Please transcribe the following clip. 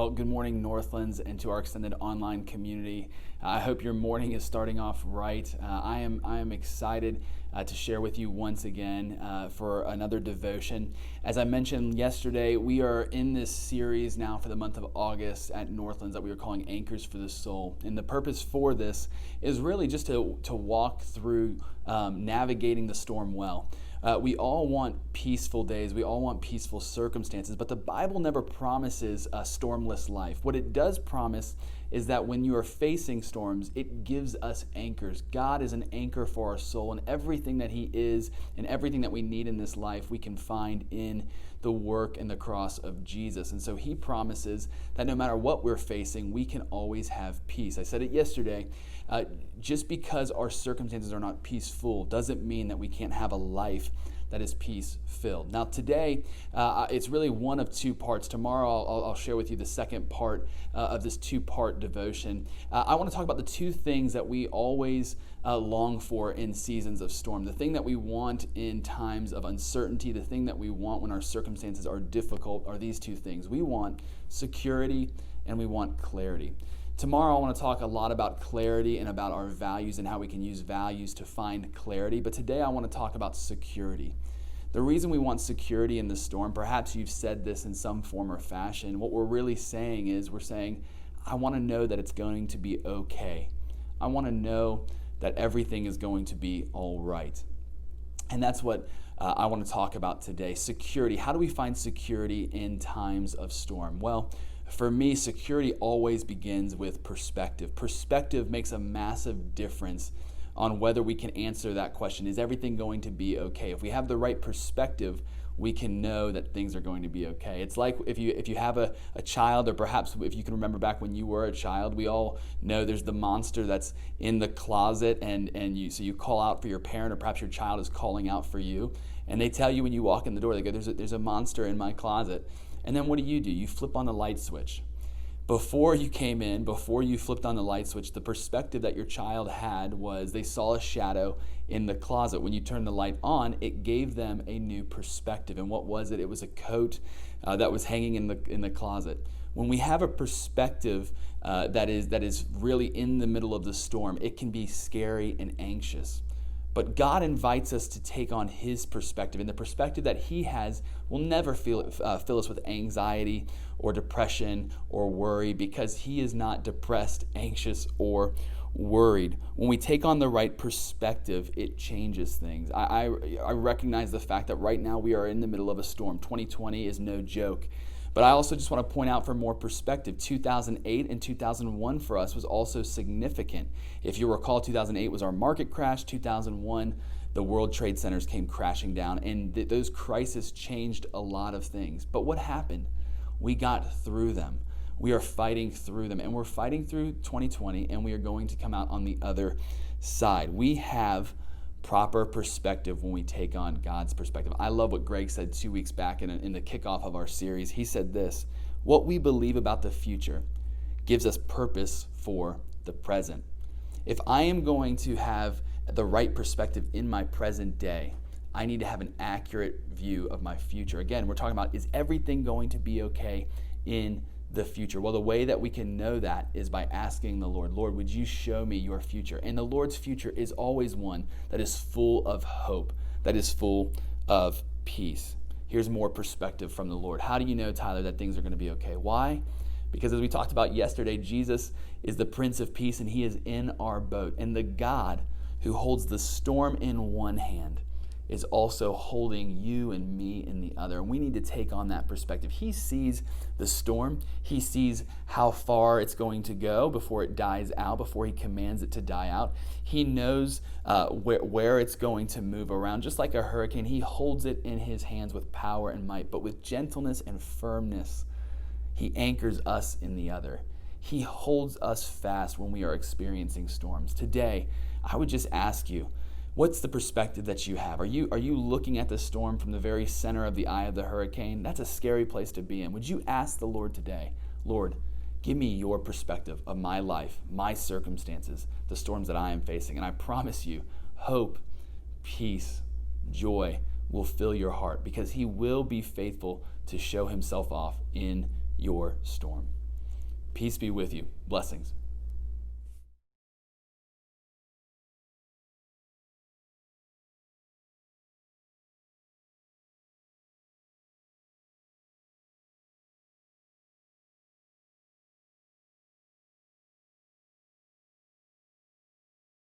Well, good morning, Northlands, and to our extended online community. I hope your morning is starting off right. I am excited to share with you once again for another devotion. As I mentioned yesterday, we are in this series now for the month of August at Northlands that we are calling Anchors for the Soul. And the purpose for this is really just to walk through navigating the storm well. We all want peaceful days. We all want peaceful circumstances, but the Bible never promises a stormless life. What it does promise is that when you are facing storms, it gives us anchors. God is an anchor for our soul, and everything that He is and everything that we need in this life, we can find in the work and the cross of Jesus. And so He promises that no matter what we're facing, we can always have peace. I said it yesterday. Just because our circumstances are not peaceful doesn't mean that we can't have a life that is peace-filled. Now today, it's really one of two parts. Tomorrow I'll share with you the second part of this two-part devotion. I want to talk about the two things that we always long for in seasons of storm. The thing that we want in times of uncertainty, the thing that we want when our circumstances are difficult are these two things. We want security and we want clarity. Tomorrow I want to talk a lot about clarity and about our values and how we can use values to find clarity. But today I want to talk about security. The reason we want security in the storm, perhaps you've said this in some form or fashion, what we're really saying is we're saying, I want to know that it's going to be okay. I want to know that everything is going to be all right. And that's what I want to talk about today. Security. How do we find security in times of storm? Well, for me, security always begins with perspective. Perspective makes a massive difference on whether we can answer that question. Is everything going to be okay? If we have the right perspective, we can know that things are going to be okay. It's like if you have a child, or perhaps if you can remember back when you were a child, we all know there's the monster that's in the closet, and you call out for your parent, or perhaps your child is calling out for you, and they tell you when you walk in the door, they go, there's a monster in my closet. And then what do? You flip on the light switch. Before you came in, before you flipped on the light switch, the perspective that your child had was they saw a shadow in the closet. When you turned the light on, it gave them a new perspective. And what was it? It was a coat that was hanging in the closet. When we have a perspective that is really in the middle of the storm, it can be scary and anxious. But God invites us to take on His perspective, and the perspective that He has will never fill us with anxiety or depression or worry, because He is not depressed, anxious, or worried. When we take on the right perspective, it changes things. I recognize the fact that right now we are in the middle of a storm. 2020 is no joke. But I also just want to point out for more perspective, 2008 and 2001 for us was also significant. If you recall, 2008 was our market crash. 2001, the World Trade Centers came crashing down, and those crises changed a lot of things. But what happened? We got through them. We are fighting through them, and we're fighting through 2020, and we are going to come out on the other side. We have proper perspective when we take on God's perspective. I love what Greg said 2 weeks back in the kickoff of our series. He said this: what we believe about the future gives us purpose for the present. If I am going to have the right perspective in my present day, I need to have an accurate view of my future. Again, we're talking about, is everything going to be okay in the future? Well, the way that we can know that is by asking the Lord, would you show me your future? And the Lord's future is always one that is full of hope, that is full of peace. Here's more perspective from the Lord. How do you know, Tyler, that things are going to be okay? Why? Because as we talked about yesterday, Jesus is the Prince of Peace, and He is in our boat. And the God who holds the storm in one hand is also holding you and me in the other. And we need to take on that perspective. He sees the storm. He sees how far it's going to go before it dies out, before He commands it to die out. He knows where it's going to move around. Just like a hurricane, He holds it in His hands with power and might, but with gentleness and firmness, He anchors us in the other. He holds us fast when we are experiencing storms. Today, I would just ask you, what's the perspective that you have? Are you looking at the storm from the very center of the eye of the hurricane? That's a scary place to be in. Would you ask the Lord today, Lord, give me your perspective of my life, my circumstances, the storms that I am facing. And I promise you, hope, peace, joy will fill your heart, because He will be faithful to show Himself off in your storm. Peace be with you. Blessings.